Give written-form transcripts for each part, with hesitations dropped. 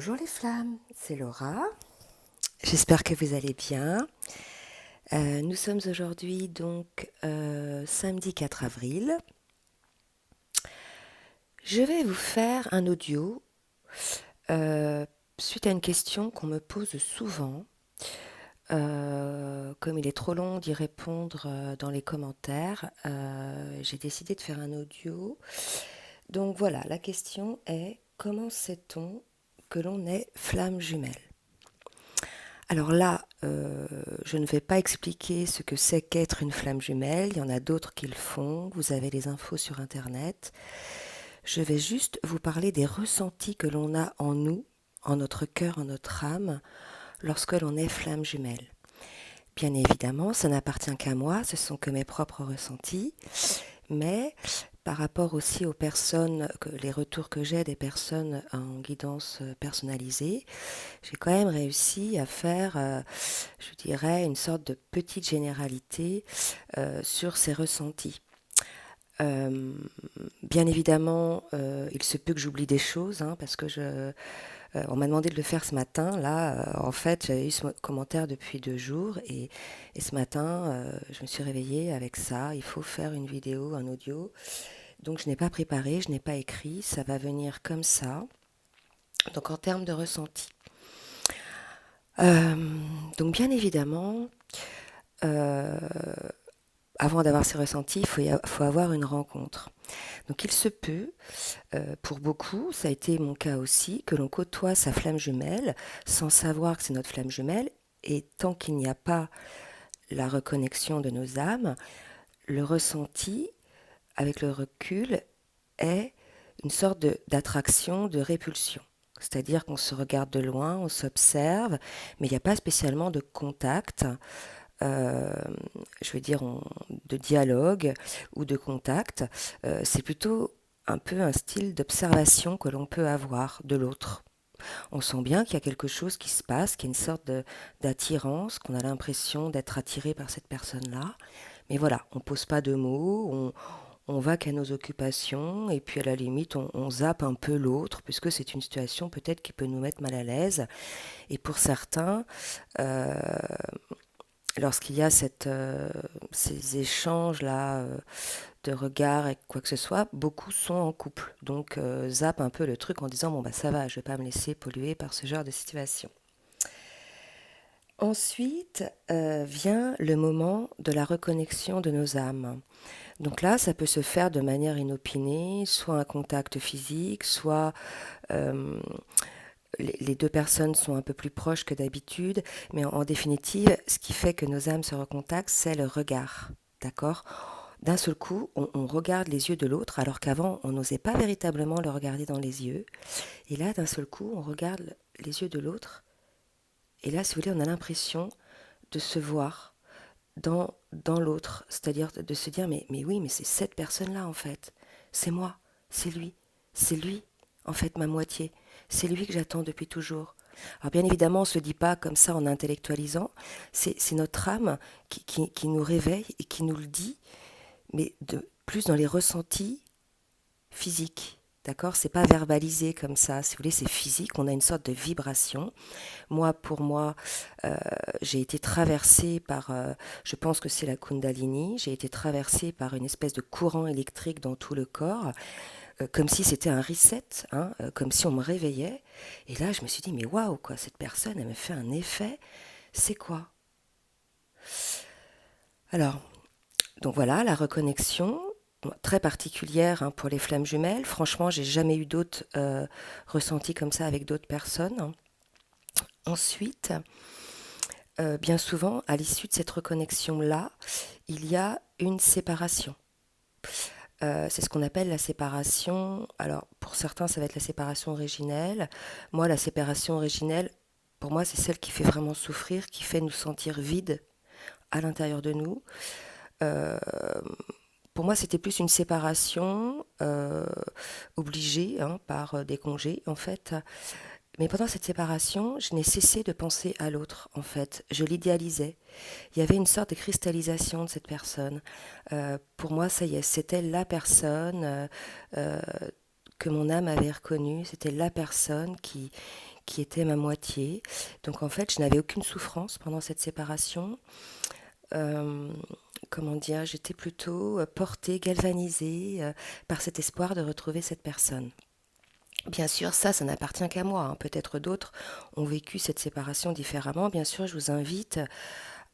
Bonjour les flammes, c'est Laura. J'espère que vous allez bien. Nous sommes aujourd'hui donc samedi 4 avril. Je vais vous faire un audio euh, suite à une question qu'on me pose souvent. Comme il est trop long d'y répondre dans les commentaires, j'ai décidé de faire un audio. Donc voilà, la question est: comment sait-on que l'on est flamme jumelle? Alors là, je ne vais pas expliquer ce que c'est qu'être une flamme jumelle, il y en a d'autres qui le font, vous avez les infos sur Internet. Je vais juste vous parler des ressentis que l'on a en nous, en notre cœur, en notre âme, lorsque l'on est flamme jumelle. Bien évidemment, ça n'appartient qu'à moi, ce sont que mes propres ressentis, mais par rapport aussi aux personnes, les retours que j'ai des personnes en guidance personnalisée, j'ai quand même réussi à faire, je dirais, une sorte de petite généralité sur ces ressentis. Euh, Bien évidemment, il se peut que j'oublie des choses, hein, parce que on m'a demandé de le faire ce matin. Là, en fait, j'avais eu ce commentaire depuis 2 jours et ce matin, je me suis réveillée avec ça. Il faut faire une vidéo, un audio. Donc, je n'ai pas préparé, je n'ai pas écrit. Ça va venir comme ça. Donc, en termes de ressenti. Euh, donc, bien évidemment, euh, avant d'avoir ces ressentis, faut avoir une rencontre. Donc il se peut, pour beaucoup, ça a été mon cas aussi, que l'on côtoie sa flamme jumelle sans savoir que c'est notre flamme jumelle, et tant qu'il n'y a pas la reconnexion de nos âmes, le ressenti, avec le recul, est une sorte d'attraction, de répulsion. C'est-à-dire qu'on se regarde de loin, on s'observe, mais il n'y a pas spécialement de contact, euh, je veux dire, de dialogue ou de contact. C'est plutôt un peu un style d'observation que l'on peut avoir de l'autre. On sent bien qu'il y a quelque chose qui se passe, qu'il y a une sorte d'attirance, qu'on a l'impression d'être attiré par cette personne-là. Mais voilà, on pose pas de mots, on va qu'à nos occupations, et puis à la limite, on zappe un peu l'autre, puisque c'est une situation peut-être qui peut nous mettre mal à l'aise. Et pour certains, euh, lorsqu'il y a ces échanges-là de regards et quoi que ce soit, beaucoup sont en couple. Donc zappe un peu le truc en disant bon bah ça va, je vais pas me laisser polluer par ce genre de situation. Ensuite vient le moment de la reconnexion de nos âmes. Donc là, ça peut se faire de manière inopinée, soit un contact physique, soit euh, les deux personnes sont un peu plus proches que d'habitude, mais en définitive, ce qui fait que nos âmes se recontactent, c'est le regard. D'accord? D'un seul coup, on regarde les yeux de l'autre, alors qu'avant, on n'osait pas véritablement le regarder dans les yeux. Et là, d'un seul coup, on regarde les yeux de l'autre. Et là, si vous voulez, on a l'impression de se voir dans l'autre. C'est-à-dire de se dire, mais oui, mais c'est cette personne-là, en fait. C'est moi, c'est lui, c'est lui, en fait, ma moitié. C'est lui que j'attends depuis toujours. Alors bien évidemment, on ne se le dit pas comme ça en intellectualisant, c'est notre âme qui nous réveille et qui nous le dit, mais plus dans les ressentis physiques. D'accord? C'est pas verbalisé comme ça. Si vous voulez, c'est physique. On a une sorte de vibration. Moi, pour moi, euh, j'ai été traversée par, je pense que c'est la Kundalini, j'ai été traversée par une espèce de courant électrique dans tout le corps, comme si c'était un reset, hein, comme si on me réveillait. Et là, je me suis dit, mais waouh, quoi, cette personne, elle me fait un effet. C'est quoi? Alors, donc voilà, la reconnexion, très particulière, hein, pour les flammes jumelles. Franchement, j'ai jamais eu d'autres ressentis comme ça avec d'autres personnes. Ensuite, bien souvent, à l'issue de cette reconnexion-là, il y a une séparation. C'est ce qu'on appelle la séparation. Alors, pour certains, ça va être la séparation originelle. Moi, la séparation originelle, pour moi, c'est celle qui fait vraiment souffrir, qui fait nous sentir vides à l'intérieur de nous. Euh, pour moi, c'était plus une séparation obligée, hein, par des congés, en fait. Mais pendant cette séparation, je n'ai cessé de penser à l'autre, en fait. Je l'idéalisais. Il y avait une sorte de cristallisation de cette personne. Pour moi, ça y est, c'était la personne euh, que mon âme avait reconnue. C'était la personne qui était ma moitié. Donc en fait, je n'avais aucune souffrance pendant cette séparation. Euh, comment dire, j'étais plutôt portée, galvanisée par cet espoir de retrouver cette personne. Bien sûr, ça n'appartient qu'à moi, hein. Peut-être d'autres ont vécu cette séparation différemment. Bien sûr, je vous invite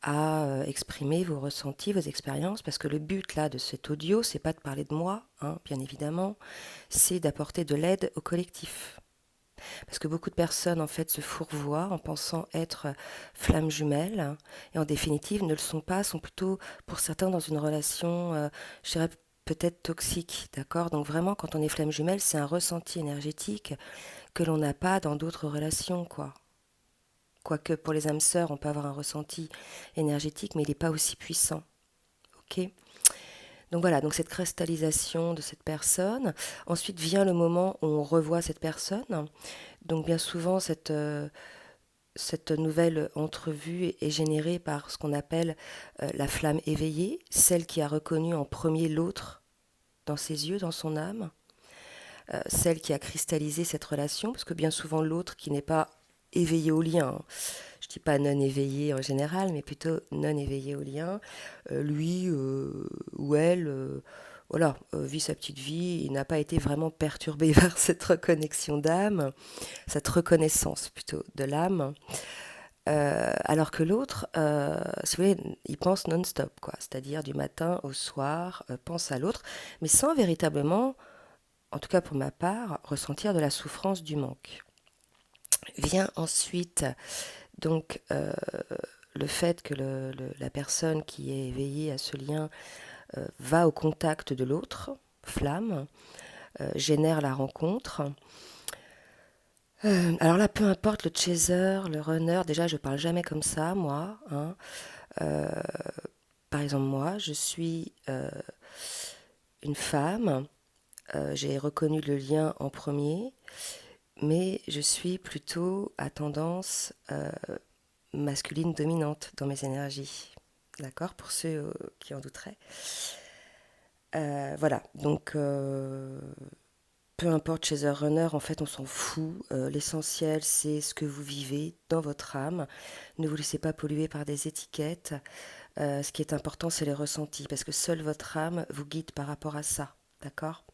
à exprimer vos ressentis, vos expériences, parce que le but là de cet audio, c'est pas de parler de moi, hein, bien évidemment, c'est d'apporter de l'aide au collectif. Parce que beaucoup de personnes en fait se fourvoient en pensant être flammes jumelles, hein, et en définitive ne le sont pas, sont plutôt pour certains dans une relation, je dirais peut-être toxique, d'accord. Donc vraiment, quand on est flamme jumelle, c'est un ressenti énergétique que l'on n'a pas dans d'autres relations, quoi. Quoique pour les âmes sœurs, on peut avoir un ressenti énergétique, mais il n'est pas aussi puissant. Ok. Donc voilà, donc cette cristallisation de cette personne. Ensuite vient le moment où on revoit cette personne. Donc bien souvent, cette nouvelle entrevue est générée par ce qu'on appelle la flamme éveillée, celle qui a reconnu en premier l'autre dans ses yeux, dans son âme, celle qui a cristallisé cette relation, parce que bien souvent l'autre qui n'est pas éveillé au lien, hein. Je ne dis pas non éveillé en général, mais plutôt non éveillé au lien, lui ou elle, voilà, vit sa petite vie, il n'a pas été vraiment perturbé par cette reconnexion d'âme, cette reconnaissance plutôt de l'âme. Alors que l'autre, si vous voulez, il pense non-stop, quoi. C'est-à-dire du matin au soir, pense à l'autre, mais sans véritablement, en tout cas pour ma part, ressentir de la souffrance du manque. Vient ensuite donc le fait que la personne qui est éveillée à ce lien va au contact de l'autre, flamme, génère la rencontre. Alors là, peu importe le chaser, le runner, déjà je parle jamais comme ça, moi, hein. Euh, Par exemple, moi, je suis une femme, j'ai reconnu le lien en premier, mais je suis plutôt à tendance masculine dominante dans mes énergies. D'accord. Pour ceux qui en douteraient. Voilà, donc peu importe chez un runner, en fait, on s'en fout. L'essentiel, c'est ce que vous vivez dans votre âme. Ne vous laissez pas polluer par des étiquettes. Ce qui est important, c'est les ressentis, parce que seule votre âme vous guide par rapport à ça. D'accord.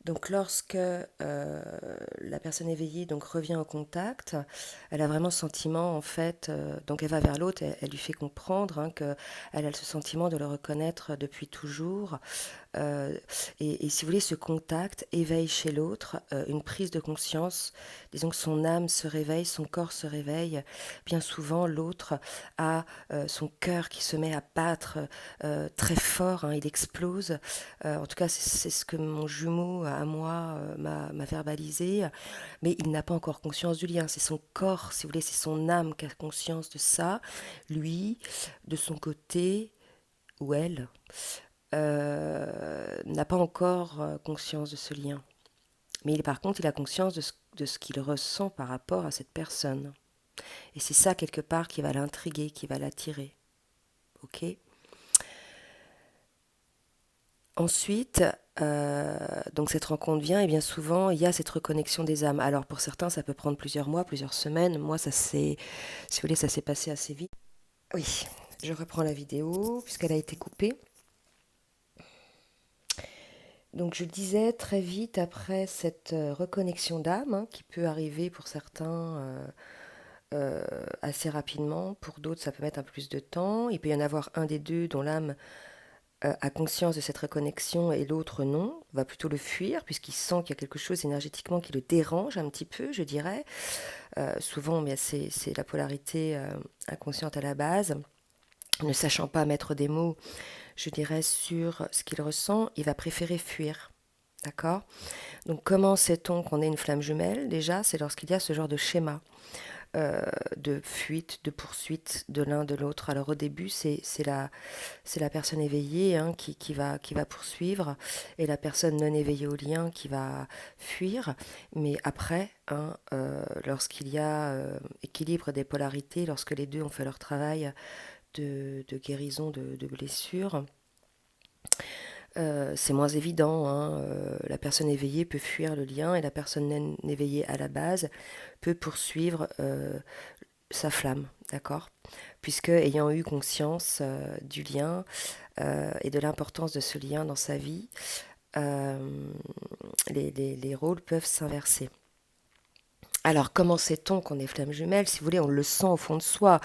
Donc lorsque la personne éveillée donc revient au contact, elle a vraiment le sentiment en fait, donc elle va vers l'autre, elle lui fait comprendre hein, qu'elle a ce sentiment de le reconnaître depuis toujours. Euh, et si vous voulez, ce contact éveille chez l'autre une prise de conscience. Disons que son âme se réveille, son corps se réveille. Bien souvent, l'autre a son cœur qui se met à battre très fort, hein, il explose. En tout cas, c'est ce que mon jumeau à moi m'a verbalisé. Mais il n'a pas encore conscience du lien. C'est son corps, si vous voulez, c'est son âme qui a conscience de ça. Lui, de son côté, ou elle, n'a pas encore conscience de ce lien. Mais par contre, il a conscience de ce qu'il ressent par rapport à cette personne. Et c'est ça, quelque part, qui va l'intriguer, qui va l'attirer. Ok. Ensuite, donc cette rencontre vient et bien souvent, il y a cette reconnexion des âmes. Alors pour certains, ça peut prendre plusieurs mois, plusieurs semaines. Moi, si vous voulez, ça s'est passé assez vite. Oui, je reprends la vidéo puisqu'elle a été coupée. Donc je disais très vite après cette reconnexion d'âme, hein, qui peut arriver pour certains assez rapidement, pour d'autres ça peut mettre un peu plus de temps. Il peut y en avoir un des deux dont l'âme a conscience de cette reconnexion et l'autre non, va plutôt le fuir puisqu'il sent qu'il y a quelque chose énergétiquement qui le dérange un petit peu, je dirais. Souvent, mais c'est la polarité inconsciente à la base. Ne sachant pas mettre des mots, je dirais, sur ce qu'il ressent, il va préférer fuir. D'accord. Donc comment sait-on qu'on est une flamme jumelle? Déjà, c'est lorsqu'il y a ce genre de schéma de fuite, de poursuite de l'un de l'autre. Alors au début, c'est la personne éveillée hein, qui va poursuivre et la personne non éveillée au lien qui va fuir. Mais après, hein, lorsqu'il y a équilibre des polarités, lorsque les deux ont fait leur travail de guérison de blessures, C'est moins évident, hein, la personne éveillée peut fuir le lien et la personne non éveillée à la base peut poursuivre sa flamme, d'accord? Puisque ayant eu conscience du lien et de l'importance de ce lien dans sa vie, euh, les rôles peuvent s'inverser. Alors, comment sait-on qu'on est flamme jumelle? Si vous voulez, on le sent au fond de soi.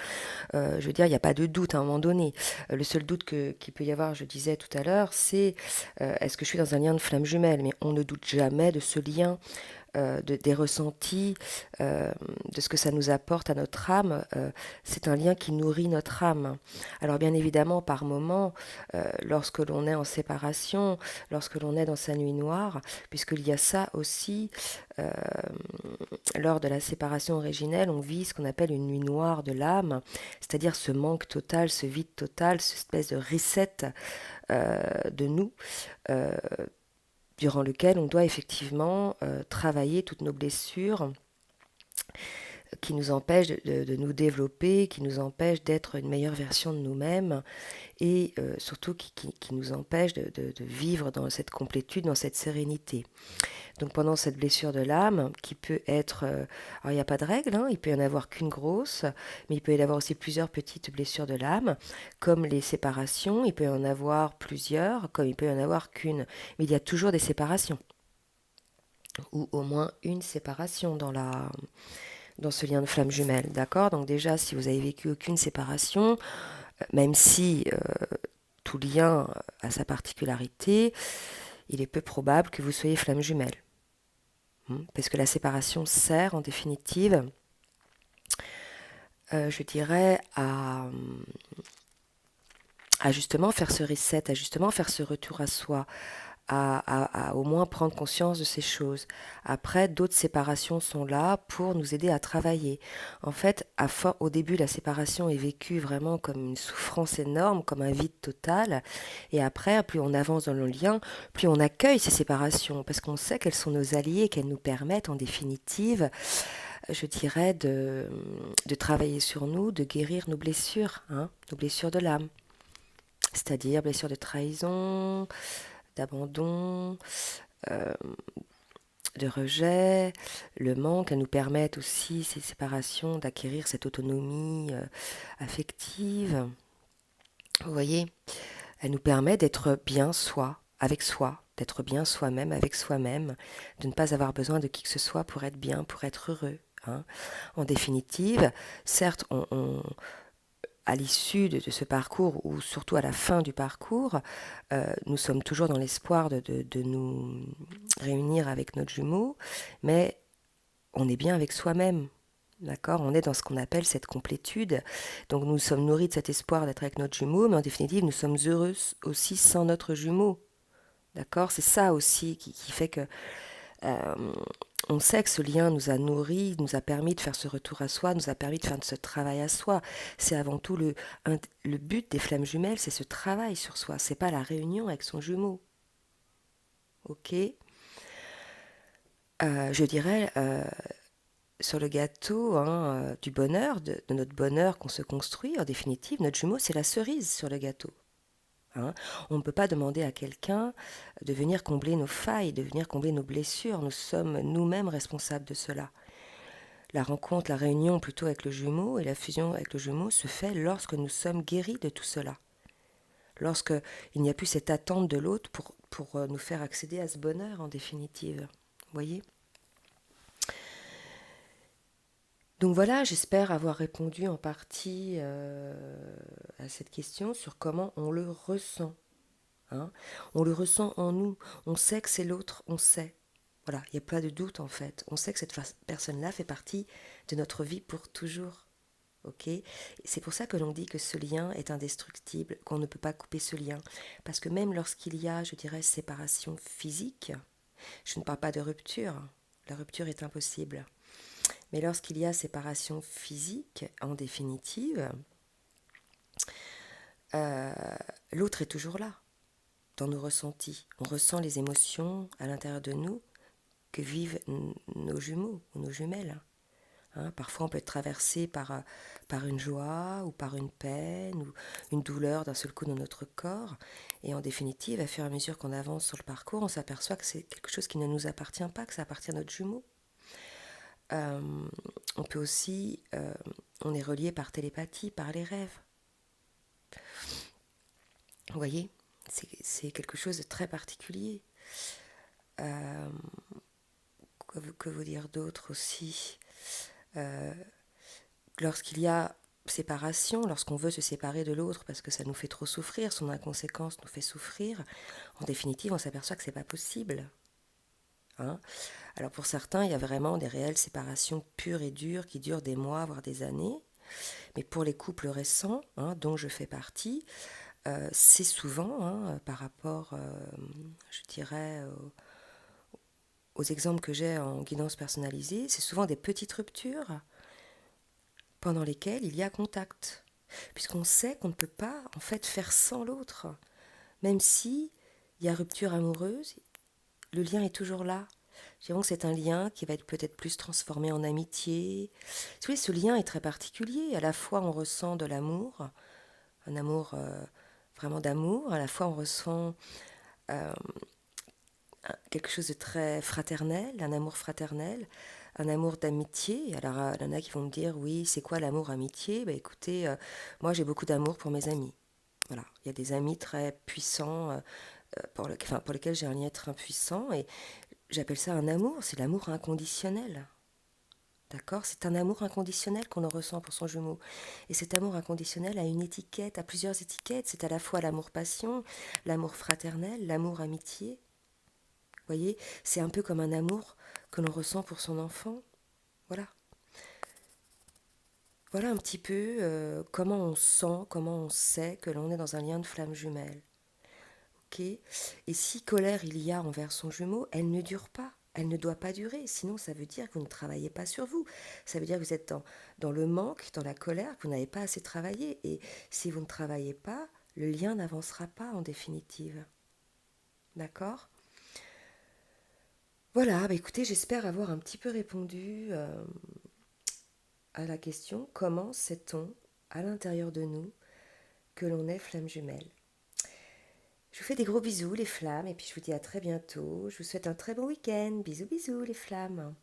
Je veux dire, il n'y a pas de doute à un moment donné. Le seul doute qu'il peut y avoir, je disais tout à l'heure, c'est est-ce que je suis dans un lien de flamme jumelle? Mais on ne doute jamais de ce lien des ressentis, de ce que ça nous apporte à notre âme. C'est un lien qui nourrit notre âme. Alors bien évidemment, par moments, lorsque l'on est en séparation, lorsque l'on est dans sa nuit noire, puisqu'il y a ça aussi, euh, lors de la séparation originelle, on vit ce qu'on appelle une nuit noire de l'âme, c'est-à-dire ce manque total, ce vide total, cette espèce de reset de nous. Euh, Durant lequel on doit effectivement travailler toutes nos blessures qui nous empêchent de nous développer, qui nous empêchent d'être une meilleure version de nous-mêmes et surtout qui nous empêchent de vivre dans cette complétude, dans cette sérénité. Donc pendant cette blessure de l'âme, qui peut être... alors il n'y a pas de règle, hein, il peut y en avoir qu'une grosse, mais il peut y avoir aussi plusieurs petites blessures de l'âme, comme les séparations, il peut y en avoir plusieurs, comme il peut y en avoir qu'une. Mais il y a toujours des séparations ou au moins une séparation dans ce lien de flamme jumelle, d'accord? Donc déjà, si vous avez vécu aucune séparation, même si tout lien a sa particularité, il est peu probable que vous soyez flamme jumelle. Parce que la séparation sert en définitive, je dirais, à justement faire ce reset, à justement faire ce retour à soi, à au moins prendre conscience de ces choses. Après, d'autres séparations sont là pour nous aider à travailler. En fait, au début, la séparation est vécue vraiment comme une souffrance énorme, comme un vide total. Et après, plus on avance dans le lien, plus on accueille ces séparations, parce qu'on sait qu'elles sont nos alliés, qu'elles nous permettent en définitive, je dirais, de travailler sur nous, de guérir nos blessures, hein, nos blessures de l'âme. C'est-à-dire blessures de trahison, d'abandon, euh, de rejet, le manque, elles nous permettent aussi, ces séparations, d'acquérir cette autonomie affective. Vous voyez, elle nous permet d'être bien soi, d'être bien soi-même avec soi-même, de ne pas avoir besoin de qui que ce soit pour être bien, pour être heureux. Hein. En définitive, certes, à l'issue de ce parcours, ou surtout à la fin du parcours, nous sommes toujours dans l'espoir de nous réunir avec notre jumeau, mais on est bien avec soi-même. D'accord? On est dans ce qu'on appelle cette complétude. Donc nous sommes nourris de cet espoir d'être avec notre jumeau, mais en définitive, nous sommes heureux aussi sans notre jumeau. D'accord? C'est ça aussi qui fait que euh, on sait que ce lien nous a nourris, nous a permis de faire ce retour à soi, nous a permis de faire ce travail à soi. C'est avant tout le but des flammes jumelles, c'est ce travail sur soi. C'est pas la réunion avec son jumeau. Ok? Je dirais sur le gâteau hein, du bonheur, de notre bonheur qu'on se construit, en définitive, notre jumeau, c'est la cerise sur le gâteau. Hein. On ne peut pas demander à quelqu'un de venir combler nos failles, de venir combler nos blessures. Nous sommes nous-mêmes responsables de cela. La rencontre, la réunion plutôt avec le jumeau et la fusion avec le jumeau se fait lorsque nous sommes guéris de tout cela. Lorsque il n'y a plus cette attente de l'autre pour nous faire accéder à ce bonheur en définitive. Vous voyez? Donc voilà, j'espère avoir répondu en partie à cette question sur comment on le ressent. Hein. On le ressent en nous. On sait que c'est l'autre, on sait. Voilà, il n'y a pas de doute en fait. On sait que cette personne-là fait partie de notre vie pour toujours. Ok? C'est pour ça que l'on dit que ce lien est indestructible, qu'on ne peut pas couper ce lien. Parce que même lorsqu'il y a, je dirais, séparation physique, je ne parle pas de rupture, la rupture est impossible. Mais lorsqu'il y a séparation physique, en définitive, euh, l'autre est toujours là, dans nos ressentis. On ressent les émotions à l'intérieur de nous que vivent nos jumeaux ou nos jumelles. Hein. Parfois, on peut être traversé par une joie ou par une peine ou une douleur d'un seul coup dans notre corps. Et en définitive, à fur et à mesure qu'on avance sur le parcours, on s'aperçoit que c'est quelque chose qui ne nous appartient pas, que ça appartient à notre jumeau. Euh, on peut aussi, on est relié par télépathie, par les rêves. Vous voyez, c'est quelque chose de très particulier. Euh, que vous dire d'autre aussi? Euh, Lorsqu'il y a séparation, lorsqu'on veut se séparer de l'autre parce que ça nous fait trop souffrir, son inconséquence nous fait souffrir, en définitive, on s'aperçoit que c'est pas possible. Hein. Alors pour certains, il y a vraiment des réelles séparations pures et dures qui durent des mois, voire des années. Mais pour les couples récents, hein, dont je fais partie, c'est souvent, hein, par rapport, je dirais, aux exemples que j'ai en guidance personnalisée, c'est souvent des petites ruptures pendant lesquelles il y a contact. Puisqu'on sait qu'on ne peut pas en fait faire sans l'autre. Même si il y a rupture amoureuse, le lien est toujours là. Disons que c'est un lien qui va être peut-être plus transformé en amitié. Vous voyez, ce lien est très particulier. À la fois, on ressent de l'amour, un amour vraiment d'amour. À la fois, on ressent euh, quelque chose de très fraternel, un amour fraternel, un amour d'amitié. Alors, il y en a qui vont me dire, oui, c'est quoi l'amour amitié? Ben, écoutez, moi, j'ai beaucoup d'amour pour mes amis. Voilà, il y a des amis très puissants pour lesquels j'ai un lien très puissant et j'appelle ça un amour, c'est l'amour inconditionnel. D'accord. C'est un amour inconditionnel qu'on en ressent pour son jumeau. Et cet amour inconditionnel a une étiquette, a plusieurs étiquettes. C'est à la fois l'amour-passion, l'amour fraternel, l'amour amitié. Vous voyez, c'est un peu comme un amour que l'on ressent pour son enfant. Voilà. Voilà un petit peu comment on sent, comment on sait que l'on est dans un lien de flamme jumelle. Ok. Et si colère il y a envers son jumeau, elle ne dure pas. Elle ne doit pas durer, sinon ça veut dire que vous ne travaillez pas sur vous. Ça veut dire que vous êtes dans le manque, dans la colère, que vous n'avez pas assez travaillé. Et si vous ne travaillez pas, le lien n'avancera pas en définitive. D'accord. Voilà, bah écoutez, j'espère avoir un petit peu répondu à la question comment sait-on à l'intérieur de nous que l'on est flamme jumelle. Je vous fais des gros bisous les flammes et puis je vous dis à très bientôt. Je vous souhaite un très bon week-end. Bisous bisous les flammes.